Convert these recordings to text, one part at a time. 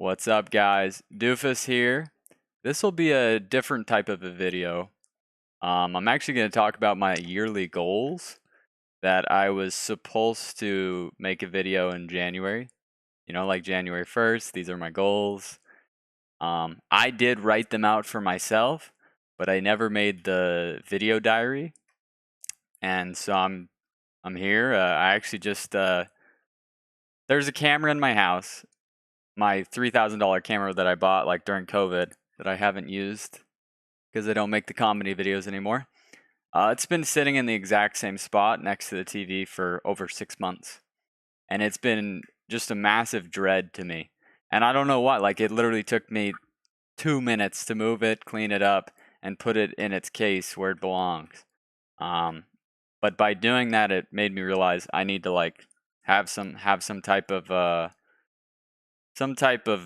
What's up, guys? Doofus here. This will be a different type of a video. I'm actually going to talk about my yearly goals that I was supposed to make a video in January. You know, like January 1st, these are my goals. I did write them out for myself, but I never made the video diary. And so I'm here. I actually just there's a camera in my house, my $3,000 camera that I bought like during COVID that I haven't used because I don't make the comedy videos anymore. It's been sitting in the exact same spot next to the TV for over 6 months. And it's been just a massive dread to me. And I don't know why. Like, it literally took me 2 minutes to move it, clean it up, and put it in its case where it belongs. But by doing that, it made me realize I need to like have some type of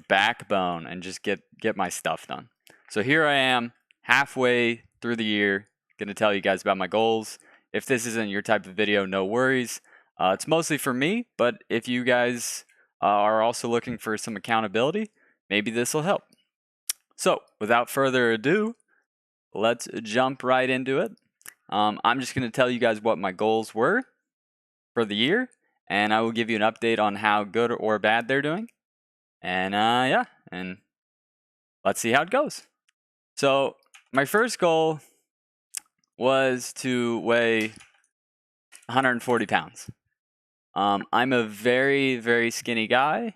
backbone and just get my stuff done. So here I am, halfway through the year, going to tell you guys about my goals. If this isn't your type of video, no worries. It's mostly for me, but if you guys are also looking for some accountability, maybe this will help. So without further ado, let's jump right into it. I'm just going to tell you guys what my goals were for the year, and I will give you an update on how good or bad they're doing. And yeah, and let's see how it goes. So my first goal was to weigh 140 pounds. I'm a very, very skinny guy,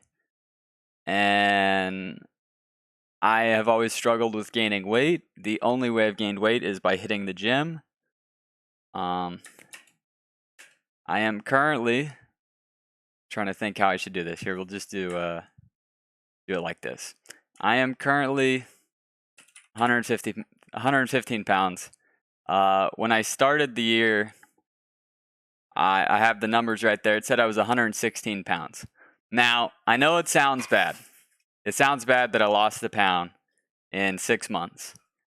and I have always struggled with gaining weight. The only way I've gained weight is by hitting the gym. I am currently trying to think how I should do this. Here, we'll just do it like this. I am currently 115 pounds. When I started the year, I have the numbers right there. It said I was 116 pounds. Now, I know it sounds bad. It sounds bad that I lost a pound in 6 months.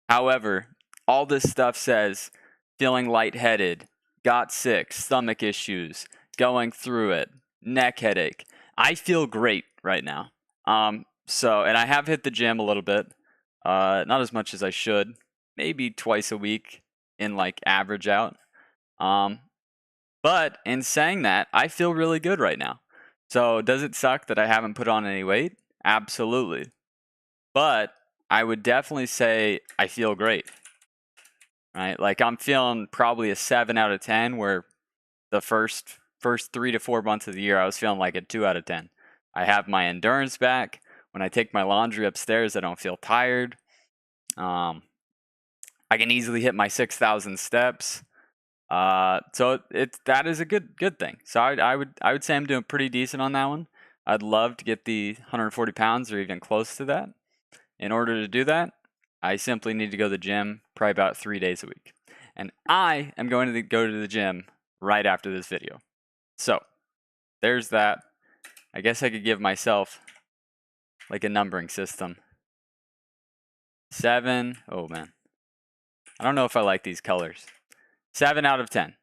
However, all this stuff says feeling lightheaded, got sick, stomach issues, going through it, neck headache. I feel great right now. And I have hit the gym a little bit. Not as much as I should. Maybe twice a week in like average out. But in saying that, I feel really good right now. So does it suck that I haven't put on any weight? Absolutely. But I would definitely say I feel great. Right? Like I'm feeling probably a 7 out of 10, where the first 3 to 4 months of the year I was feeling like a 2 out of 10. I have my endurance back. When I take my laundry upstairs, I don't feel tired. I can easily hit my 6,000 steps. So that is a good thing. So I would say I'm doing pretty decent on that one. I'd love to get the 140 pounds or even close to that. In order to do that, I simply need to go to the gym probably about 3 days a week. And I am going to go to the gym right after this video. So there's that. I guess I could give myself like a numbering system. 7. Oh man. I don't know if I like these colors. 7 out of 10.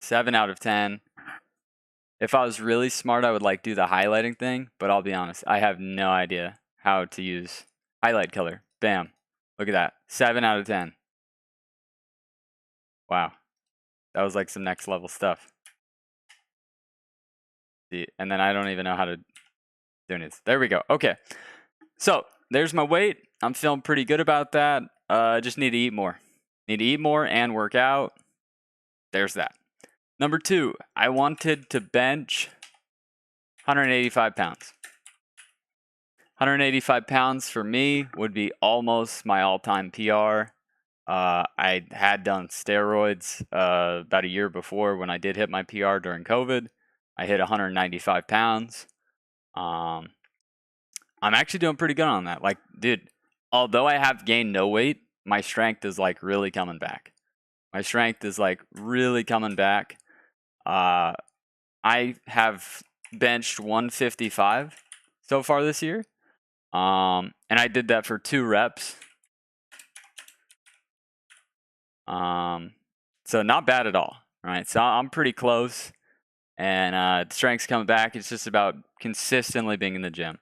7 out of 10. If I was really smart, I would like do the highlighting thing, but I'll be honest, I have no idea how to use highlight color. Bam. Look at that. 7 out of 10. Wow. That was like some next level stuff. See, and then I don't even know how to do this. There we go. Okay. So there's my weight. I'm feeling pretty good about that. Just need to eat more. Need to eat more and work out. There's that. Number 2, I wanted to bench 185 pounds. 185 pounds for me would be almost my all-time PR. I had done steroids about a year before when I did hit my PR during COVID. I hit 195 pounds. I'm actually doing pretty good on that. Like, dude, although I have gained no weight, my strength is like really coming back. My strength is like really coming back. I have benched 155 so far this year. And I did that for 2 reps. So not bad at all, right? So I'm pretty close, and strength's coming back. It's just about consistently being in the gym.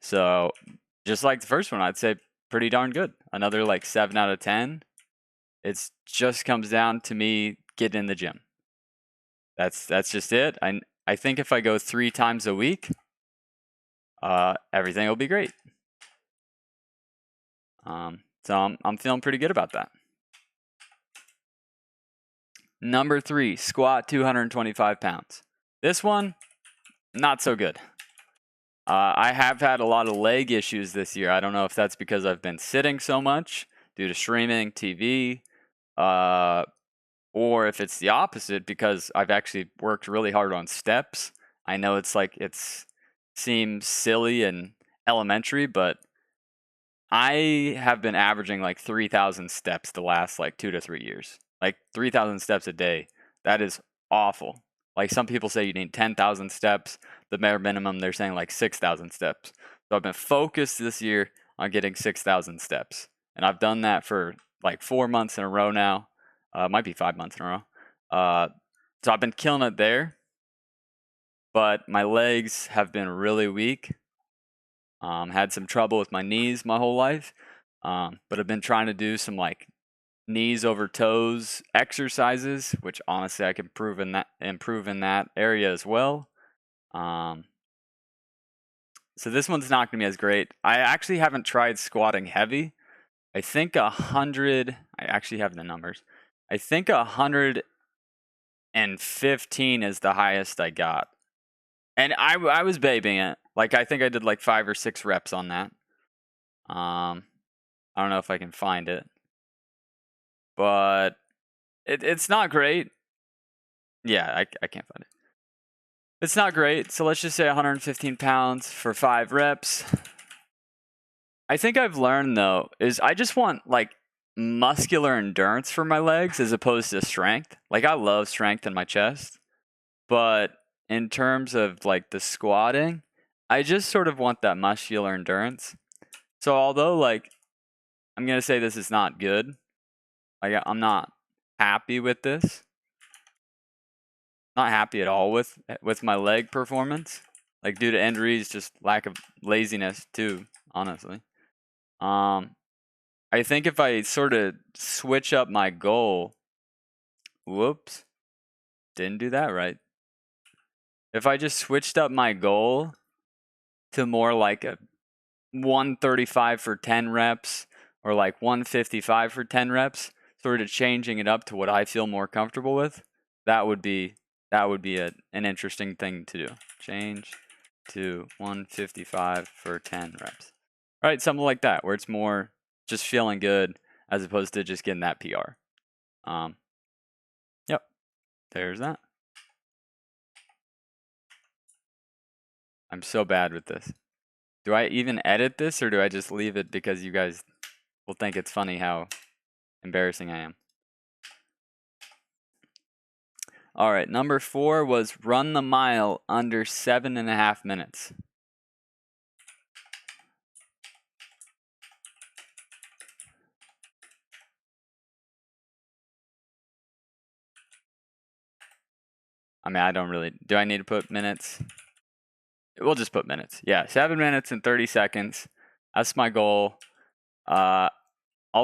So just like the first one, I'd say pretty darn good. Another like 7 out of 10. It's just comes down to me getting in the gym. That's just it. I think if I go 3 times a week, everything will be great. So I'm feeling pretty good about that. Number 3, squat 225 pounds. This one, not so good. I have had a lot of leg issues this year. I don't know if that's because I've been sitting so much due to streaming, TV, or if it's the opposite because I've actually worked really hard on steps. I know it's seems silly and elementary, but I have been averaging like 3,000 steps the last like 2 to 3 years. Like 3,000 steps a day. That is awful. Like some people say you need 10,000 steps. The bare minimum, they're saying like 6,000 steps. So I've been focused this year on getting 6,000 steps. And I've done that for like 4 months in a row now. Might be 5 months in a row. So I've been killing it there. But my legs have been really weak. Had some trouble with my knees my whole life. But I've been trying to do some like knees over toes exercises, which honestly I can improve in that area as well. So this one's not gonna be as great. I actually haven't tried squatting heavy. I think 100. I actually have the numbers. I think 115 is the highest I got, and I was babying it. Like I think I did like 5 or 6 reps on that. I don't know if I can find it, but it's not great. Yeah, I can't find it. It's not great. So let's just say 115 pounds for 5 reps. I think I've learned though is I just want like muscular endurance for my legs as opposed to strength. Like I love strength in my chest, but in terms of like the squatting, I just sort of want that muscular endurance. So although like I'm going to say this is not good, like I'm not happy with this. Not happy at all with my leg performance. Like due to injuries, just lack of laziness too, honestly. I think if I sort of switch up my goal, whoops, didn't do that right. If I just switched up my goal to more like a 135 for 10 reps or like 155 for 10 reps, sort of changing it up to what I feel more comfortable with, that would be an interesting thing to do. Change to 155 for 10 reps. Right, something like that, where it's more just feeling good as opposed to just getting that PR. Yep, there's that. I'm so bad with this. Do I even edit this or do I just leave it because you guys will think it's funny how embarrassing I am? All right, number 4 was run the mile under 7.5 minutes. I mean, I don't really, do I need to put minutes? We'll just put minutes. Yeah, 7 minutes and 30 seconds. That's my goal. I'll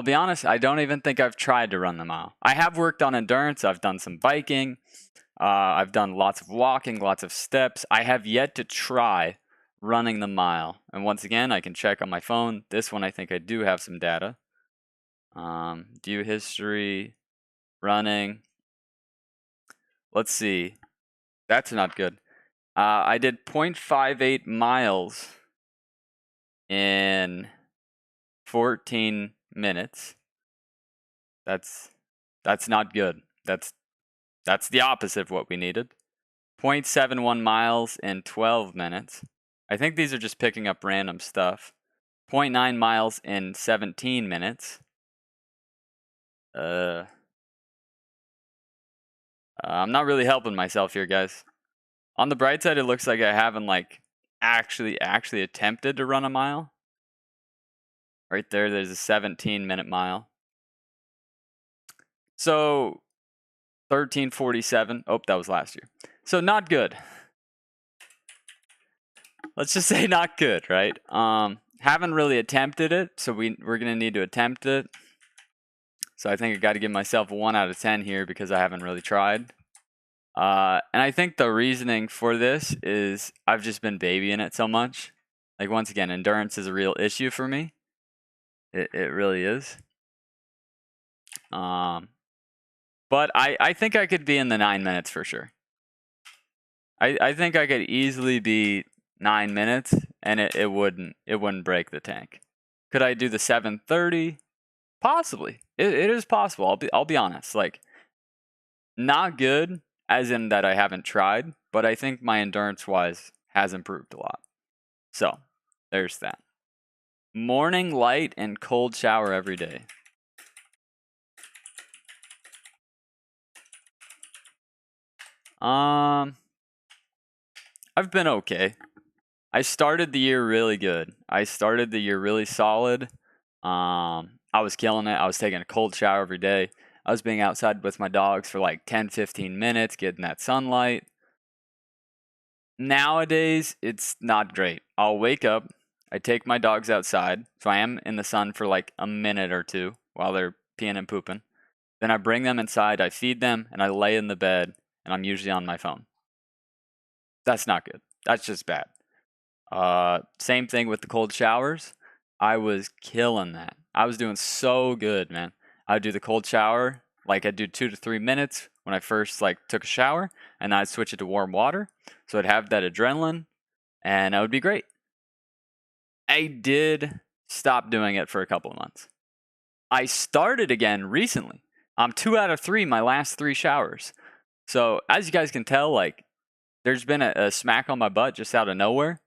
be honest, I don't even think I've tried to run the mile. I have worked on endurance. I've done some biking. I've done lots of walking, lots of steps. I have yet to try running the mile. And once again, I can check on my phone. This one, I think I do have some data. View history, running. Let's see. That's not good. I did 0.58 miles in 14 minutes. That's not good. That's the opposite of what we needed. 0.71 miles in 12 minutes. I think these are just picking up random stuff. 0.9 miles in 17 minutes. I'm not really helping myself here, guys. On the bright side, it looks like I haven't like actually attempted to run a mile. Right there's a 17-minute mile. So 13:47. Oh, that was last year. So not good. let's just say not good, right? Haven't really attempted it, so we're gonna need to attempt it. So I think I got to give myself a 1 out of 10 here because I haven't really tried. And I think the reasoning for this is I've just been babying it so much. Like, once again, endurance is a real issue for me. It really is. But I think I could be in the 9 minutes for sure. I think I could easily be 9 minutes, and it wouldn't break the tank. Could I do the 7:30? Possibly. It is possible. I'll be honest. Like, not good, as in that I haven't tried, but I think my endurance wise has improved a lot. So there's that. Morning light and cold shower every day. I've been okay. I started the year really good. I started the year really solid. I was killing it. I was taking a cold shower every day. I was being outside with my dogs for like 10-15 minutes, getting that sunlight. Nowadays, it's not great. I'll wake up, I take my dogs outside, so I am in the sun for like a minute or two while they're peeing and pooping. Then I bring them inside, I feed them, and I lay in the bed, and I'm usually on my phone. That's not good. That's just bad. Same thing with the cold showers. I was killing that. I was doing so good, man. I'd do the cold shower, like I'd do 2 to 3 minutes when I first like took a shower, and I'd switch it to warm water. So I'd have that adrenaline, and that would be great. I did stop doing it for a couple of months. I started again recently. I'm 2 out of 3 my last 3 showers. So as you guys can tell, like, there's been a smack on my butt just out of nowhere.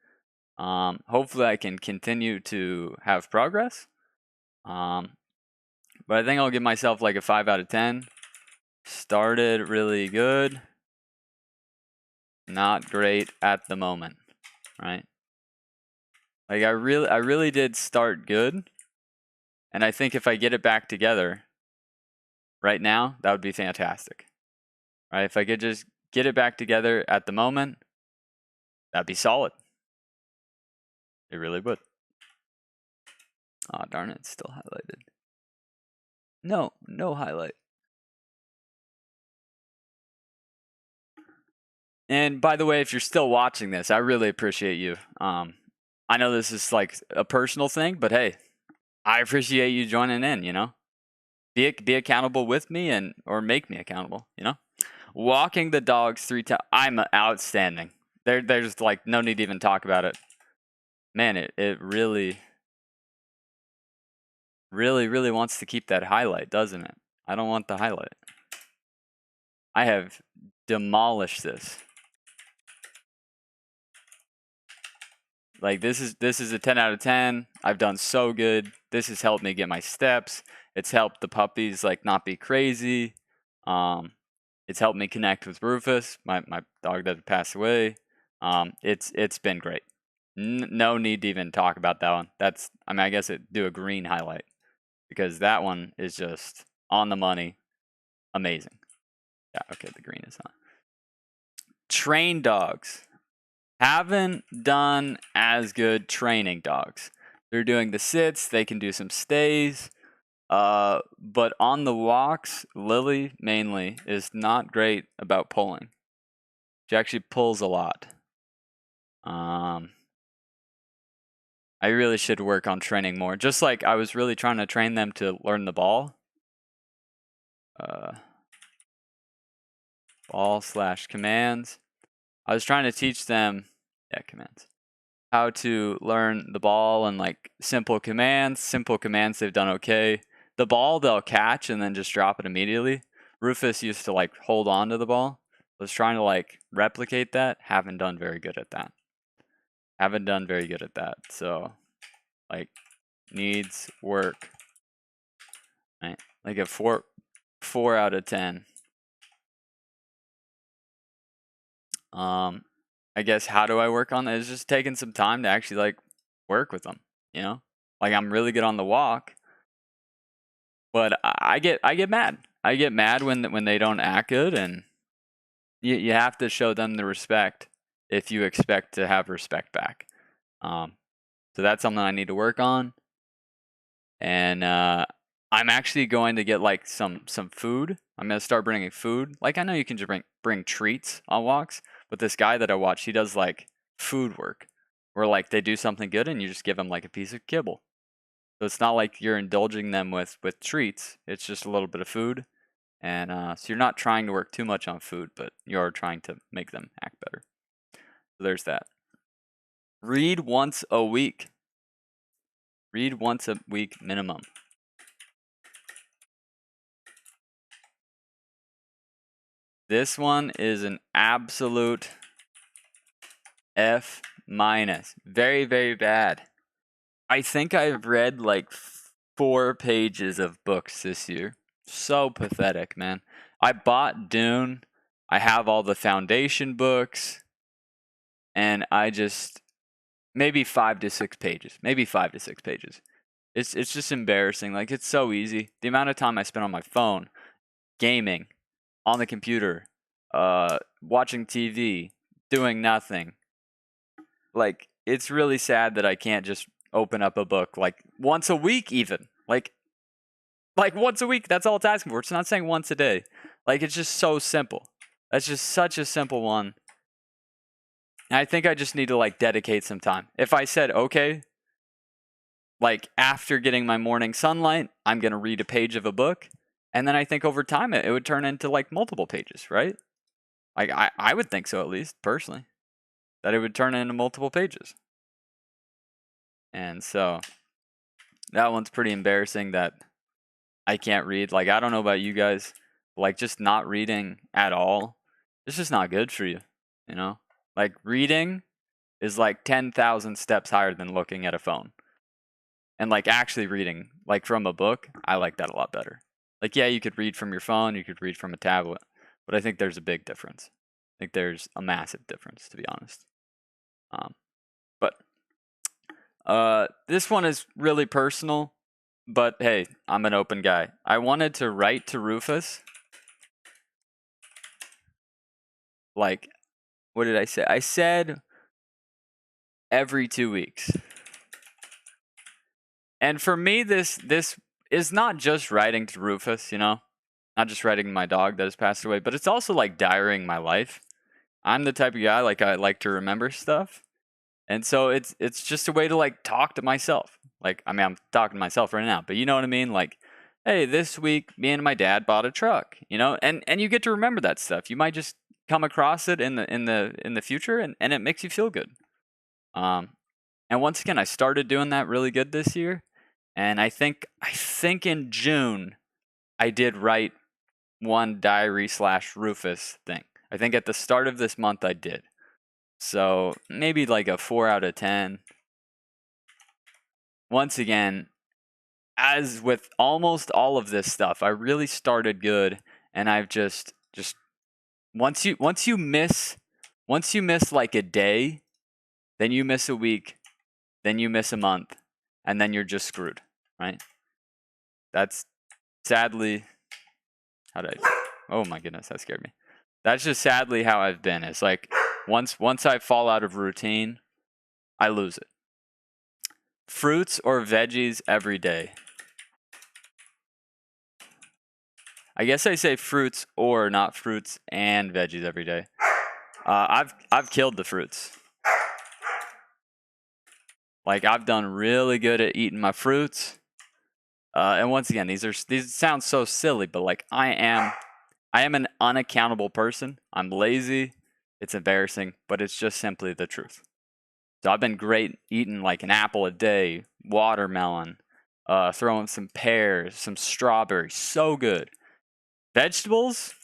Hopefully I can continue to have progress. But I think I'll give myself like a 5 out of 10. Started really good. Not great at the moment, right? Like, I really did start good. And I think if I get it back together right now, that would be fantastic. Right? If I could just get it back together at the moment, that'd be solid. It really would. Oh, darn it, it's still highlighted. No highlight. And by the way, if you're still watching this, I really appreciate you. I know this is like a personal thing, but hey, I appreciate you joining in, you know? Be accountable with me or make me accountable, you know? Walking the dogs 3 times. I'm outstanding. There's like no need to even talk about it. Man, it really wants to keep that highlight, doesn't it? I don't want the highlight. I have demolished this. Like, this is a 10 out of 10. I've done so good. This has helped me get my steps. It's helped the puppies like not be crazy. It's helped me connect with Rufus, my dog that had passed away. It's been great. No need to even talk about that one. I mean, I guess do a green highlight because that one is just on the money. Amazing. Yeah, okay, the green is on. Train dogs. Haven't done as good training dogs. They're doing the sits, they can do some stays. But on the walks, Lily mainly is not great about pulling. She actually pulls a lot. I really should work on training more. Just like I was really trying to train them to learn the ball. Ball/commands. I was trying to teach them, commands, how to learn the ball and like simple commands. Simple commands they've done okay. The ball they'll catch and then just drop it immediately. Rufus used to like hold on to the ball. I was trying to like replicate that. Haven't done very good at that. So like needs work. Right? Like a 4 out of 10. I guess how do I work on that? It's just taking some time to actually like work with them, you know? Like, I'm really good on the walk, but I get mad. I get mad when they don't act good, and you have to show them the respect if you expect to have respect back. So that's something I need to work on. And I'm actually going to get like some food. I'm gonna start bringing food. Like I know you can just bring treats on walks, but this guy that I watch, he does like food work, where like they do something good and you just give them like a piece of kibble. So it's not like you're indulging them with treats. It's just a little bit of food, and so you're not trying to work too much on food, but you are trying to make them act better. So there's that. Read once a week. Read once a week minimum. This one is an absolute F minus. Very, very bad. I think I've read like 4 pages of books this year. So pathetic, man. I bought Dune. I have all the foundation books. And I just maybe 5 to 6 pages. Maybe 5 to 6 pages. It's just embarrassing. Like it's so easy. The amount of time I spend on my phone, gaming, on the computer, watching TV, doing nothing. Like it's really sad that I can't just open up a book like once a week even. Like once a week, that's all it's asking for. It's not saying once a day. Like it's just so simple. That's just such a simple one. And I think I just need to like dedicate some time. If I said, okay, like after getting my morning sunlight, I'm going to read a page of a book. And then I think over time it would turn into like multiple pages, right? Like I would think so, at least personally, that it would turn into multiple pages. And so that one's pretty embarrassing that I can't read. Like I don't know about you guys, like just not reading at all, it's just not good for you, you know? Like reading is like 10,000 steps higher than looking at a phone. And like actually reading, like from a book, I like that a lot better. Like, yeah, you could read from your phone, you could read from a tablet, but I think there's a big difference. I think there's a massive difference, to be honest. But this one is really personal, but hey, I'm an open guy. I wanted to write to Rufus. Like, what did I say? I said every 2 weeks. And for me, this is not just writing to Rufus, you know? Not just writing to my dog that has passed away, but it's also like diarying my life. I'm the type of guy, like I like to remember stuff. And so it's just a way to like talk to myself. Like, I mean, I'm talking to myself right now, but you know what I mean? Like, hey, this week me and my dad bought a truck, you know? And you get to remember that stuff. You might just come across it in the future and it makes you feel good. And once again, I started doing that really good this year. And I think in June I did write one diary / Rufus thing. I think at the start of this month I did. So maybe like a 4 out of 10. Once again, as with almost all of this stuff, I really started good, and I've just once you miss like a day, then you miss a week, then you miss a month, and then you're just screwed, right? That's sadly oh my goodness, that scared me. That's just sadly how I've been. It's like once I fall out of routine, I lose it. Fruits or veggies every day? I guess I say fruits or not fruits and veggies every day. I've killed the fruits. Like I've done really good at eating my fruits. And once again, these sound so silly, but like I am an unaccountable person. I'm lazy. It's embarrassing, but it's just simply the truth. So I've been great eating like an apple a day, watermelon, throwing some pears, some strawberries. So good. Vegetables?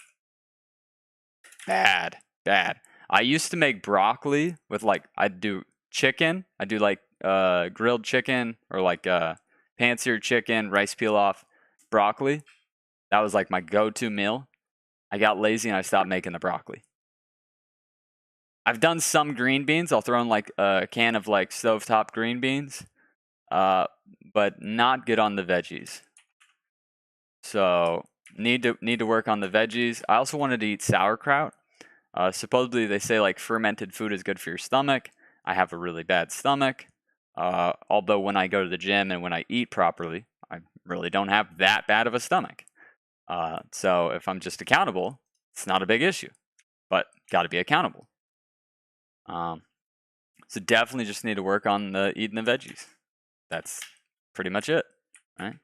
Bad. I used to make broccoli with like, I'd do chicken. I'd do like grilled chicken or like pan-seared chicken, rice pilaf, broccoli. That was like my go-to meal. I got lazy and I stopped making the broccoli. I've done some green beans. I'll throw in like a can of like stovetop green beans, but not good on the veggies. So need to work on the veggies. I also wanted to eat sauerkraut. Supposedly they say like fermented food is good for your stomach. I have a really bad stomach. Although when I go to the gym and when I eat properly, I really don't have that bad of a stomach. So if I'm just accountable, it's not a big issue, but got to be accountable. So definitely just need to work on eating the veggies. That's pretty much it, right?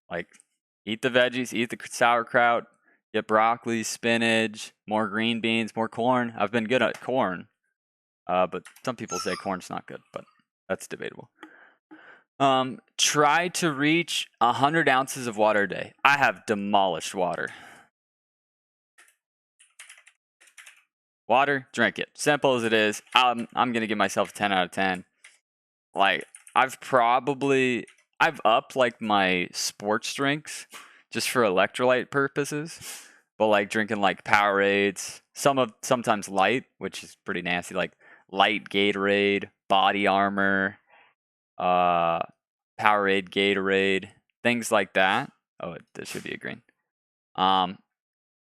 Like, eat the veggies, eat the sauerkraut, get broccoli, spinach, more green beans, more corn. I've been good at corn, but some people say corn's not good, but that's debatable. Try to reach 100 ounces of water a day. I have demolished water. Water, drink it. Simple as it is. I'm gonna give myself a 10 out of 10. Like, I've upped like my sports drinks just for electrolyte purposes, but like drinking like Powerades, sometimes light, which is pretty nasty, like light Gatorade, Body Armor, Powerade, Gatorade, things like that. Oh, this should be a green.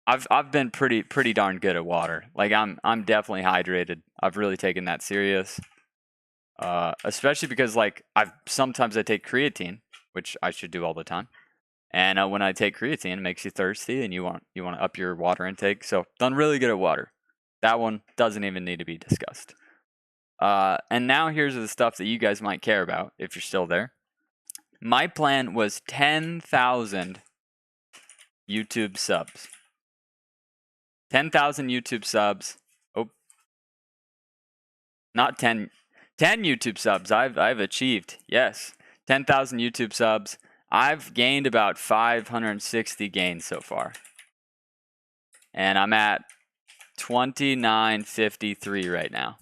I've been pretty darn good at water. Like, I'm definitely hydrated. I've really taken that serious. Especially because like sometimes I take creatine, which I should do all the time. And when I take creatine, it makes you thirsty and you want to up your water intake. So done really good at water. That one doesn't even need to be discussed. And now here's the stuff that you guys might care about if you're still there. My plan was 10,000 YouTube subs. 10,000 YouTube subs. Oh, not 10 YouTube subs. I've achieved. Yes. 10,000 YouTube subs. I've gained about 560 gains so far. And I'm at 2953 right now.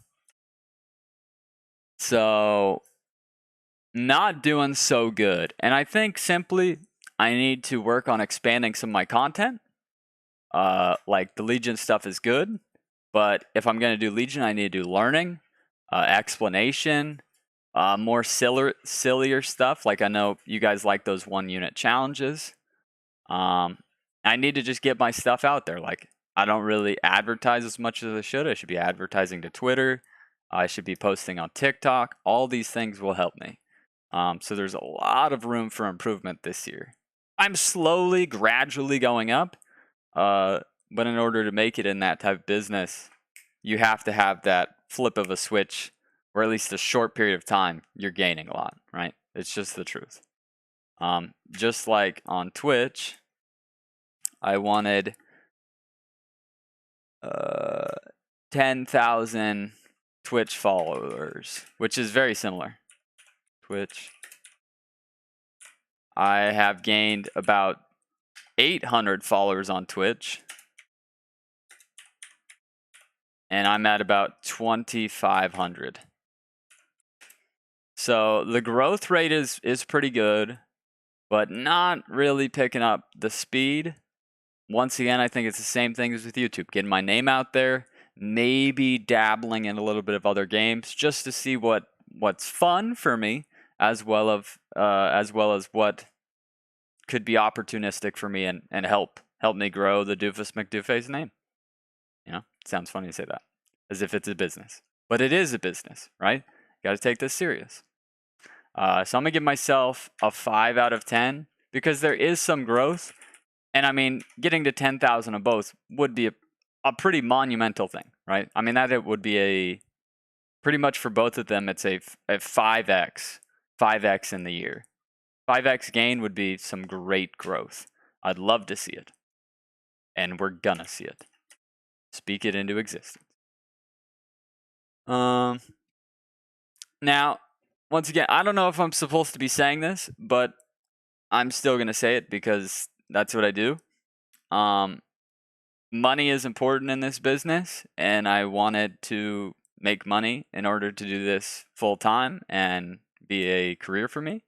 So, not doing so good. And I think simply I need to work on expanding some of my content. Like, the Legion stuff is good, but if I'm going to do Legion, I need to do learning, explanation, more sillier stuff. Like, I know you guys like those 1-unit challenges. I need to just get my stuff out there. Like, I don't really advertise as much as I should. I should be advertising to Twitter. I should be posting on TikTok. All these things will help me. So there's a lot of room for improvement this year. I'm slowly, gradually going up. But in order to make it in that type of business, you have to have that flip of a switch, or at least a short period of time, you're gaining a lot, right? It's just the truth. Just like on Twitch, I wanted 10,000 Twitch followers, which is very similar. Twitch. I have gained about 800 followers on Twitch. And I'm at about 2,500. So the growth rate is pretty good, but not really picking up the speed. Once again, I think it's the same thing as with YouTube. Getting my name out there, maybe dabbling in a little bit of other games just to see what's fun for me, as well as what could be opportunistic for me and help me grow the Doofus Mcdooface name. You know, it sounds funny to say that, as if it's a business. But it is a business, right? Got to take this serious. So I'm going to give myself a 5 out of 10 because there is some growth. And I mean, getting to 10,000 of both would be a pretty monumental thing, right? I mean, that it would be pretty much for both of them, it's a 5x in the year. 5x gain would be some great growth. I'd love to see it. And we're gonna see it. Speak it into existence. Now, once again, I don't know if I'm supposed to be saying this, but I'm still going to say it because that's what I do. Money is important in this business, and I wanted to make money in order to do this full time and be a career for me.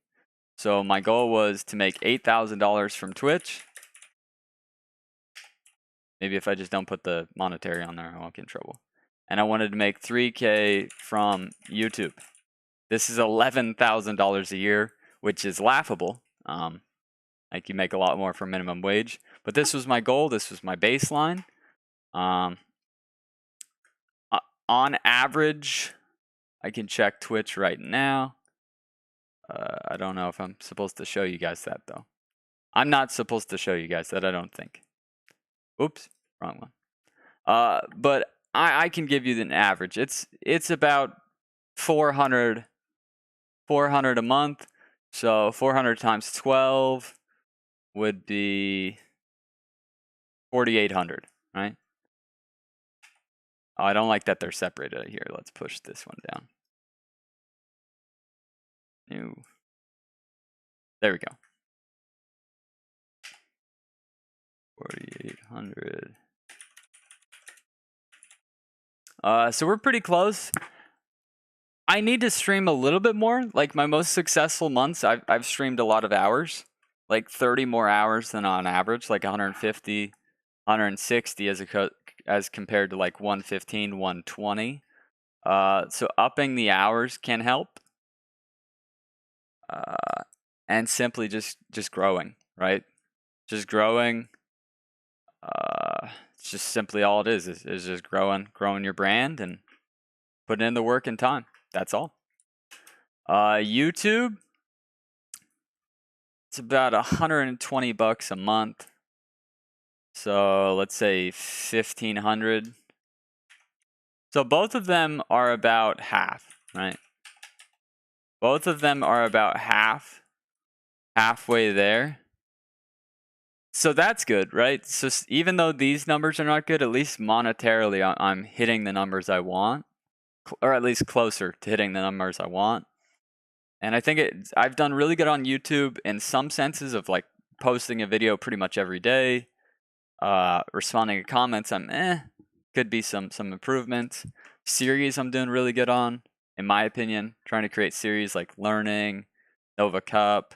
So my goal was to make $8,000 from Twitch. Maybe if I just don't put the monetary on there, I won't get in trouble. And I wanted to make $3K from YouTube. This is $11,000 a year, which is laughable. Like, you make a lot more for minimum wage. But this was my goal. This was my baseline. On average, I can check Twitch right now. I don't know if I'm supposed to show you guys that, though. I'm not supposed to show you guys that, I don't think. Oops, wrong one. But I can give you an average. It's about 400 a month. So 400 times 12 would be 4,800, right? Oh, I don't like that they're separated here. Let's push this one down. New. There we go. 4,800. So we're pretty close. I need to stream a little bit more. Like my most successful months, I've streamed a lot of hours, like 30 more hours than on average, like 150, 160 as compared to like 115, 120. So upping the hours can help. And simply just growing, right? Just growing. It's just simply all it is just growing your brand and putting in the work and time. That's all. YouTube, it's about $120 a month. So let's say 1,500. So both of them are about half, right? Both of them are about halfway there. So that's good, right? So even though these numbers are not good, at least monetarily, I'm hitting the numbers I want, or at least closer to hitting the numbers I want. And I think I've done really good on YouTube in some senses of like posting a video pretty much every day, responding to comments. Could be some improvements. Series I'm doing really good on, in my opinion. Trying to create series like Learning, Nova Cup,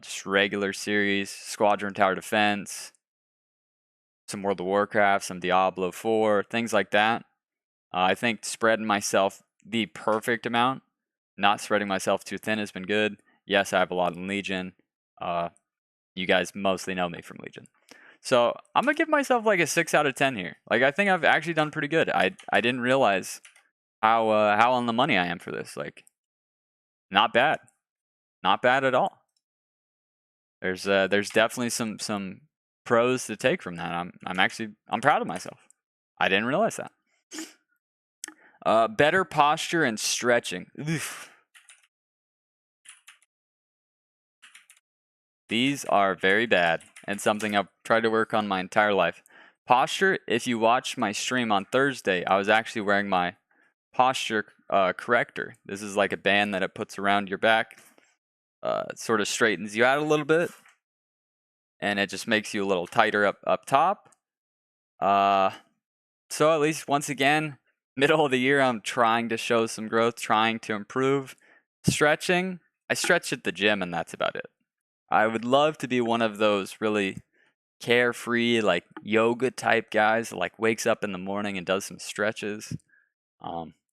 just regular series, Squadron Tower Defense, some World of Warcraft, some Diablo 4, things like that. I think spreading myself the perfect amount, not spreading myself too thin, has been good. Yes, I have a lot in Legion. You guys mostly know me from Legion. So I'm going to give myself like a 6 out of 10 here. Like I think I've actually done pretty good. I didn't realize how on the money I am for this. Like not bad. Not bad at all. There's definitely some pros to take from that. I'm proud of myself. I didn't realize that. Better posture and stretching. Oof. These are very bad and something I've tried to work on my entire life. Posture, if you watch my stream on Thursday, I was actually wearing my posture corrector. This is like a band that it puts around your back. It sort of straightens you out a little bit. And it just makes you a little tighter up top. So at least once again, middle of the year, I'm trying to show some growth, trying to improve. Stretching, I stretch at the gym and that's about it. I would love to be one of those really carefree, like yoga type guys that like wakes up in the morning and does some stretches.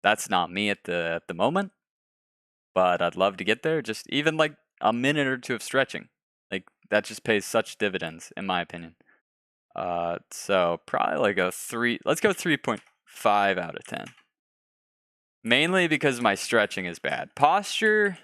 That's not me at the moment, but I'd love to get there. Just even like a minute or two of stretching, like that just pays such dividends in my opinion. So probably like a 3. Let's go 3.5 out of 10. Mainly because my stretching is bad. Posture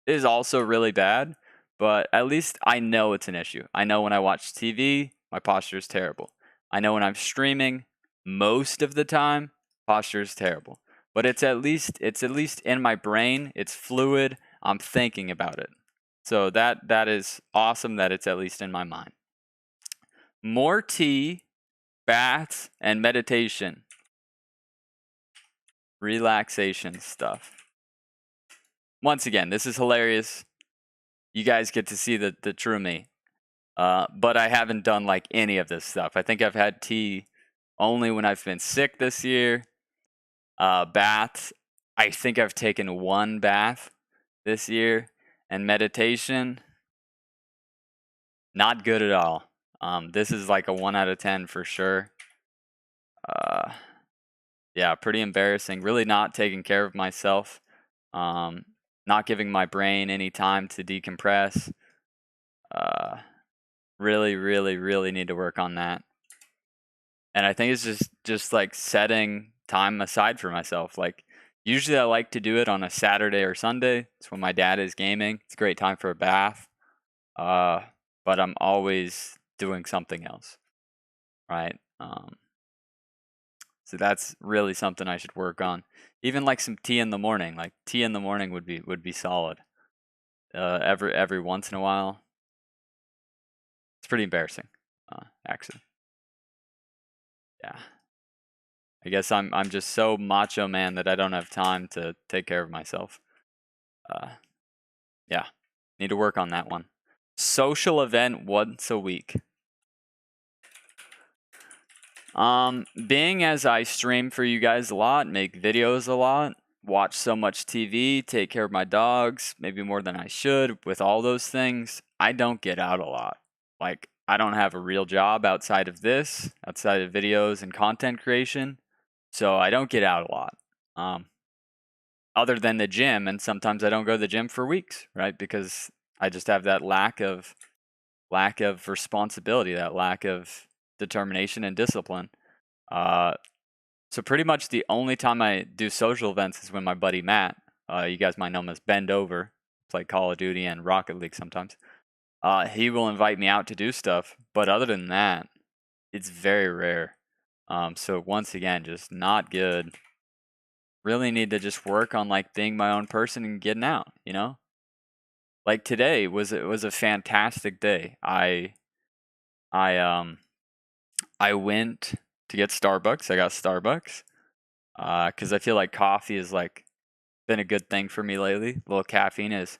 is also really bad, but at least I know it's an issue. I know when I watch TV, my posture is terrible. I know when I'm streaming, most of the time, posture is terrible. But it's at least in my brain. It's fluid. I'm thinking about it. So that is awesome that it's at least in my mind. More tea, baths, and meditation. Relaxation stuff. Once again, this is hilarious. You guys get to see the true me. But I haven't done like any of this stuff. I think I've had tea only when I've been sick this year. Baths, I think I've taken 1 bath this year. And meditation, not good at all. This is like a 1 out of 10 for sure. Yeah, pretty embarrassing. Really not taking care of myself. Not giving my brain any time to decompress. Really need to work on that. And I think it's just like setting time aside for myself. Like Usually I like to do it on a Saturday or Sunday. It's when my dad is gaming. It's a great time for a bath. But I'm always doing something else, right? So that's really something I should work on. Even like some tea in the morning. Like tea in the morning would be solid. Every once in a while. It's pretty embarrassing, actually. Yeah. I guess I'm just so macho man that I don't have time to take care of myself. Yeah. Need to work on that one. Social event once a week. Being as I stream for you guys a lot, make videos a lot, watch so much TV, take care of my dogs, maybe more than I should, with all those things, I don't get out a lot. Like, I don't have a real job outside of this, outside of videos and content creation, so I don't get out a lot. Other than the gym, and sometimes I don't go to the gym for weeks, right? Because I just have that lack of responsibility, that lack of determination and discipline. So pretty much the only time I do social events is when my buddy Matt, you guys might know him as Bend Over, play Call of Duty and Rocket League sometimes. He will invite me out to do stuff, but other than that, it's very rare. So once again, just not good. Really need to just work on like being my own person and getting out, you know? Like today was a fantastic day. I went to get Starbucks. I got Starbucks because I feel like coffee is like been a good thing for me lately. A little caffeine has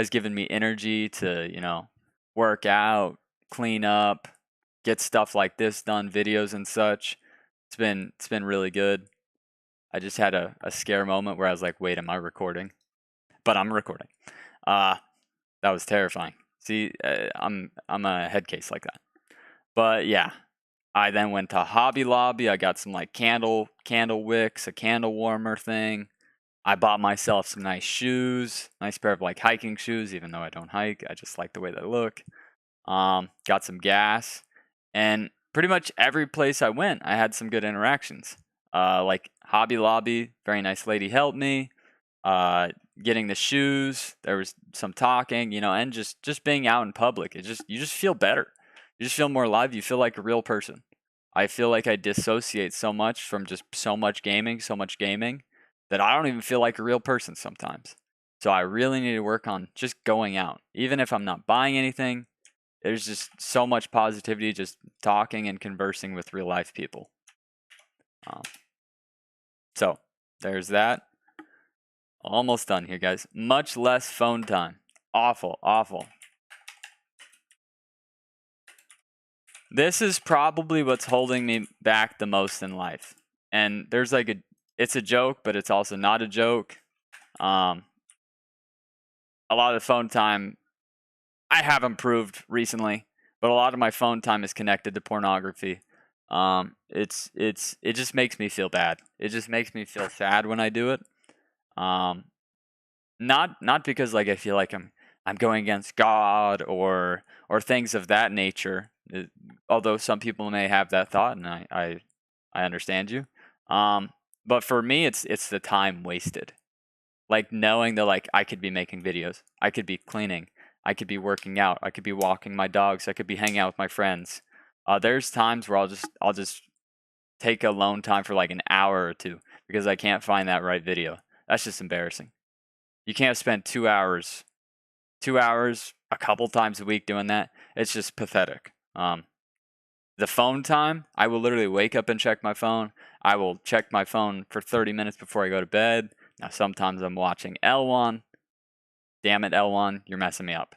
given me energy to work out, clean up, get stuff like this done, videos and such. It's been really good. I just had a scare moment where I was like, wait, am I recording? But I'm recording. That was terrifying. See, I'm a head case like that. But yeah, I then went to Hobby Lobby. I got some like candle wicks, a candle warmer thing. I bought myself some nice shoes, nice pair of like hiking shoes, even though I don't hike. I just like the way they look. Got some gas, and pretty much every place I went, I had some good interactions. Like Hobby Lobby, very nice lady helped me. Getting the shoes, there was some talking, and just being out in public. You just feel better. You just feel more alive. You feel like a real person. I feel like I dissociate so much from just so much gaming, that I don't even feel like a real person sometimes. So I really need to work on just going out. Even if I'm not buying anything, there's just so much positivity just talking and conversing with real life people. So there's that. Almost done here, guys. Much less phone time. Awful, awful. This is probably what's holding me back the most in life. And there's like it's a joke, but it's also not a joke. A lot of the phone time I have improved recently, but a lot of my phone time is connected to pornography. It just makes me feel bad. It just makes me feel sad when I do it. Not because like I feel like I'm going against God or things of that nature. Although some people may have that thought, and I understand you. But for me, it's the time wasted. Like knowing that like I could be making videos, I could be cleaning, I could be working out, I could be walking my dogs, I could be hanging out with my friends. There's times where I'll just take alone time for like an hour or two because I can't find that right video. That's just embarrassing. You can't spend 2 hours a couple times a week doing that. It's just pathetic. The phone time, I will literally wake up and check my phone. I will check my phone for 30 minutes before I go to bed. Now, sometimes I'm watching L1. Damn it, L1, you're messing me up.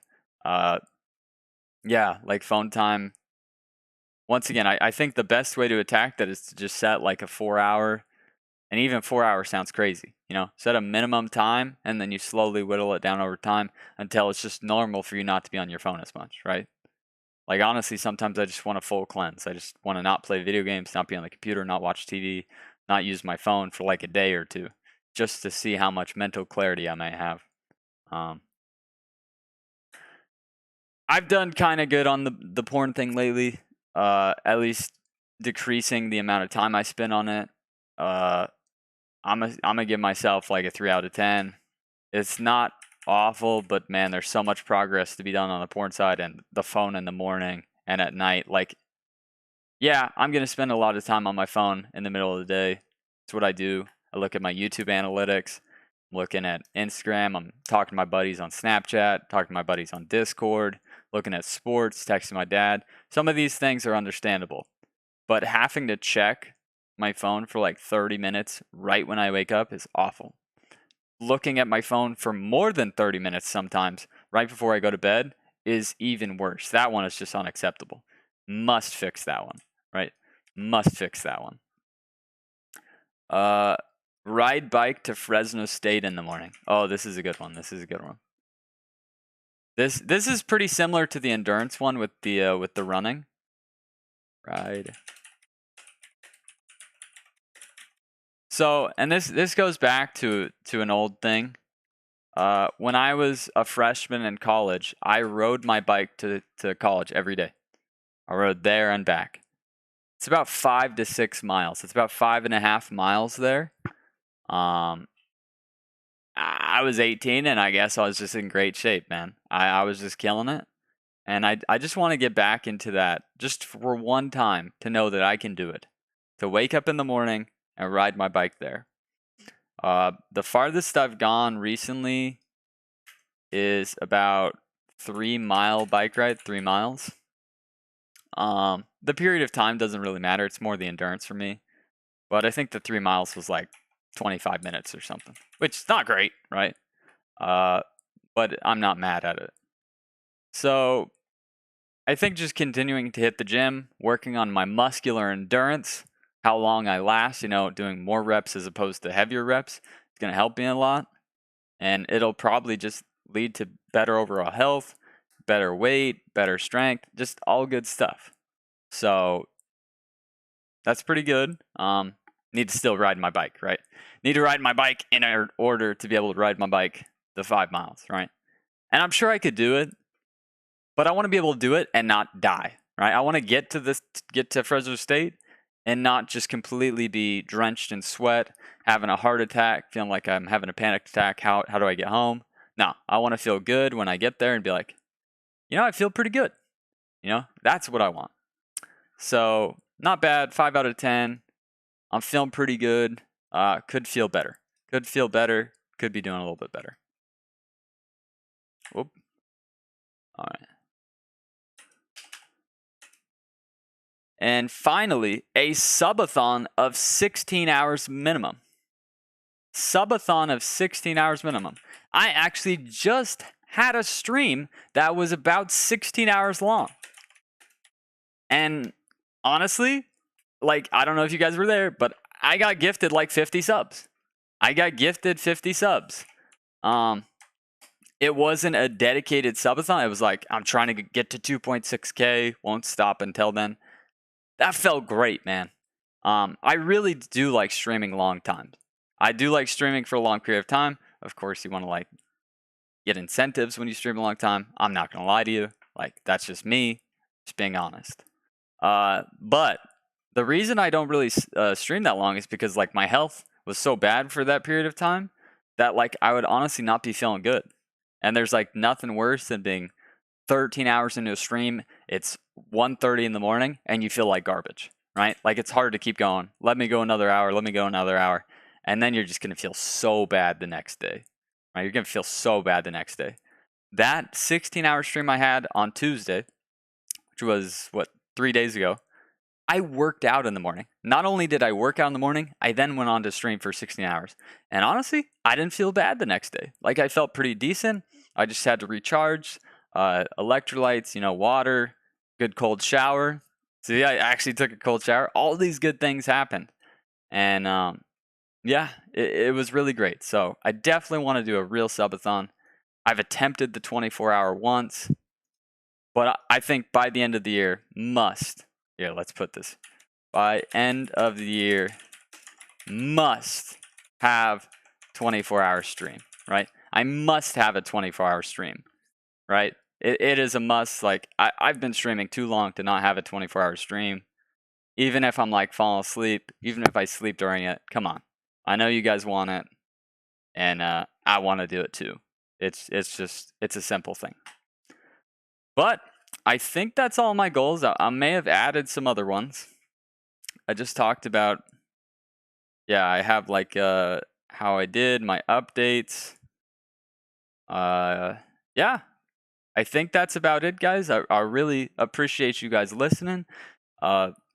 Yeah, like phone time. Once again, I think the best way to attack that is to just set like a 4 hour, and even 4 hours sounds crazy, set a minimum time and then you slowly whittle it down over time until it's just normal for you not to be on your phone as much, right? Like honestly, sometimes I just want a full cleanse. I just want to not play video games, not be on the computer, not watch TV, not use my phone for like a day or two, just to see how much mental clarity I might have. I've done kind of good on the porn thing lately, at least decreasing the amount of time I spend on it. I'm gonna give myself like a 3 out of 10. It's not awful, but man, there's so much progress to be done on the porn side and the phone in the morning and at night. Like, yeah, I'm gonna spend a lot of time on my phone in the middle of the day. It's what I do. I look at my YouTube analytics. I'm looking at Instagram. I'm talking to my buddies on Snapchat, talking to my buddies on Discord, looking at sports, texting my dad. Some of these things are understandable, but having to check my phone for like 30 minutes right when I wake up is awful. Looking at my phone for more than 30 minutes sometimes right before I go to bed is even worse. That one is just unacceptable. Must fix that one, right? Must fix that one. Ride bike to Fresno State in the morning. Oh, this is a good one. This is a good one. This is pretty similar to the endurance one with the running. Ride. So, and this goes back to an old thing. When I was a freshman in college, I rode my bike to college every day. I rode there and back. It's about 5 to 6 miles. It's about 5.5 miles there. I was 18 and I guess I was just in great shape, man. I was just killing it. And I just want to get back into that just for one time to know that I can do it. To wake up in the morning and ride my bike there. The farthest I've gone recently is about 3-mile bike ride, 3 miles. The period of time doesn't really matter. It's more the endurance for me. But I think the 3 miles was like 25 minutes or something, which is not great, right? But I'm not mad at it. So I think just continuing to hit the gym, working on my muscular endurance, how long I last, doing more reps as opposed to heavier reps, it's going to help me a lot. And it'll probably just lead to better overall health, better weight, better strength, just all good stuff. So that's pretty good. Need to still ride my bike, right? Need to ride my bike in order to be able to ride my bike the 5 miles, right? And I'm sure I could do it, but I want to be able to do it and not die, right? I want to get to Fresno State and not just completely be drenched in sweat, having a heart attack, feeling like I'm having a panic attack. How do I get home? No, I want to feel good when I get there and be like, I feel pretty good. That's what I want. So not bad, 5 out of 10. I'm feeling pretty good. Could feel better. Could feel better. Could be doing a little bit better. Whoop. All right. And finally, a subathon of 16 hours minimum. Subathon of 16 hours minimum. I actually just had a stream that was about 16 hours long. And honestly, like, I don't know if you guys were there, but I got gifted like 50 subs. I got gifted 50 subs. It wasn't a dedicated subathon. It was like, I'm trying to get to 2.6K, won't stop until then. That felt great, man. I really do like streaming long times. I do like streaming for a long period of time. Of course, you want to like get incentives when you stream a long time. I'm not going to lie to you. Like, that's just me, just being honest. But the reason I don't really stream that long is because like my health was so bad for that period of time that like I would honestly not be feeling good. And there's like nothing worse than being 13 hours into a stream. It's 1:30 in the morning and you feel like garbage, right? Like it's hard to keep going. Let me go another hour. Let me go another hour. And then you're just going to feel so bad the next day, right? You're going to feel so bad the next day. That 16-hour stream I had on Tuesday, which was 3 days ago, I worked out in the morning. Not only did I work out in the morning, I then went on to stream for 16 hours. And honestly, I didn't feel bad the next day. Like I felt pretty decent. I just had to recharge, electrolytes, water, good cold shower. So yeah, I actually took a cold shower. All these good things happened. And yeah, it was really great. So I definitely want to do a real subathon. I've attempted the 24-hour once, but I think by the end of the year, let's put this. By end of the year, must have 24-hour stream, right? I must have a 24-hour stream, right? It is a must. Like, I've been streaming too long to not have a 24-hour stream. Even if I'm, like, falling asleep, even if I sleep during it, come on. I know you guys want it, and I want to do it too. It's a simple thing. But I think that's all my goals. I may have added some other ones. I just talked about, yeah, I have like how I did my updates. Yeah, I think that's about it, guys. I really appreciate you guys listening.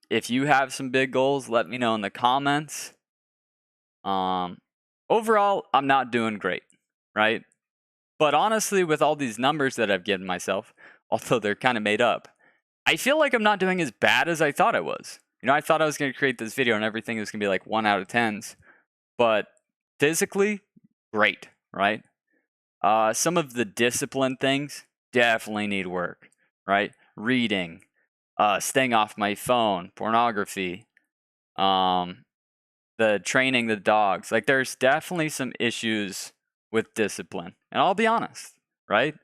If you have some big goals, let me know in the comments. Overall, I'm not doing great, right? But honestly, with all these numbers that I've given myself, although they're kind of made up, I feel like I'm not doing as bad as I thought I was. You know, I thought I was going to create this video and everything was going to be like 1 out of 10s, but physically, great, right? Some of the discipline things definitely need work, right? Reading, staying off my phone, pornography, the training the dogs. Like, there's definitely some issues with discipline. And I'll be honest, right?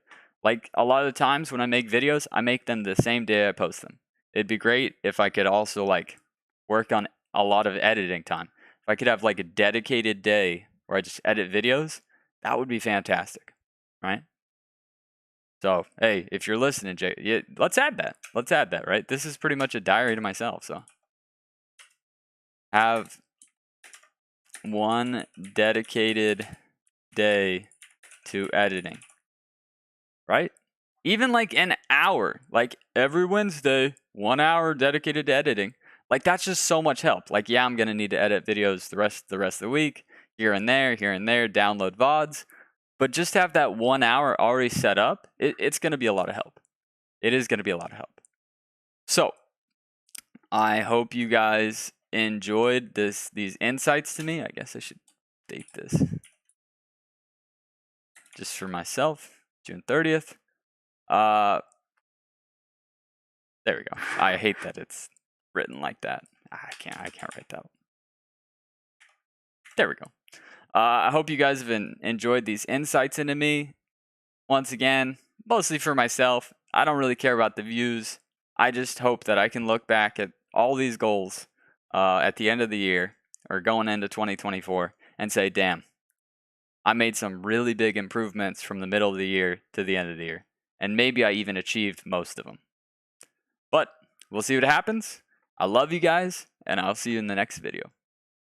Like, a lot of the times when I make videos, I make them the same day I post them. It'd be great if I could also, like, work on a lot of editing time. If I could have, like, a dedicated day where I just edit videos, that would be fantastic, right? So, hey, if you're listening, Jay, yeah, let's add that. Let's add that, right? This is pretty much a diary to myself, so. Have one dedicated day to editing, right? Even like an hour, like every Wednesday, 1 hour dedicated to editing. Like, that's just so much help. Like, yeah, I'm gonna need to edit videos the rest of the week, here and there, download VODs. But just have that 1 hour already set up, it's gonna be a lot of help. It is gonna be a lot of help. So I hope you guys enjoyed these insights to me. I guess I should date this. Just for myself, June 30th. There we go. I hate that it's written like that. I can't write that. There we go. I hope you guys have enjoyed these insights into me. Once again, mostly for myself. I don't really care about the views. I just hope that I can look back at all these goals at the end of the year or going into 2024 and say, damn, I made some really big improvements from the middle of the year to the end of the year. And maybe I even achieved most of them. But we'll see what happens. I love you guys, and I'll see you in the next video.